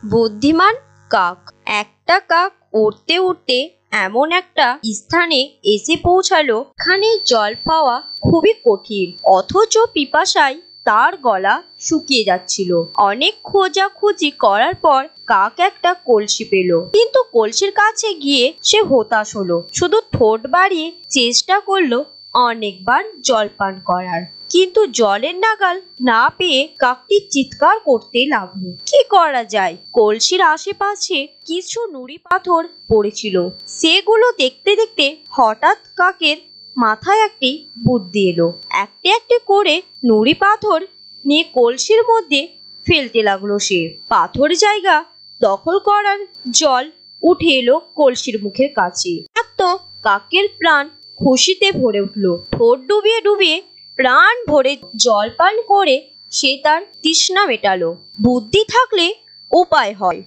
বুদ্ধিমান কাক। একটা কাক উড়তে উড়তে এমন একটা স্থানে এসে পৌঁছালো, এখানে জল পাওয়া খুবই কঠিন, অথচ পিপাসায় তার গলা শুকিয়ে যাচ্ছিল। অনেক খোঁজাখুঁজি করার পর কাক একটা কলসি পেল, কিন্তু কলসির কাছে গিয়ে সে হতাশ হলো। শুধু ঠোঁট বাড়িয়ে চেষ্টা করলো অনেকবার জল পান করার, কিন্তু জলের নাগাল না পেয়ে কাকটি চিৎকার করতে লাগলো। কি করা যায়? কলসির আশেপাশে কিছু নুড়ি পাথর পড়েছিল, সেগুলো দেখতে দেখতে হঠাৎ কাকের মাথায় একটি বুদ্ধি এলো। একটি একটি করে নুড়ি পাথর নিয়ে কলসির মধ্যে ফেলতে লাগলো সে। পাথর জায়গা দখল করার জল উঠে এলো কলসির মুখের কাছে। তো কাকের প্রাণ খুশিতে ভরে উঠলো। ঠোঁট ডুবিয়ে ডুবিয়ে প্রাণ ভরে জল পান করে সে তার তৃষ্ণা মেটালো। বুদ্ধি থাকলে উপায় হয়।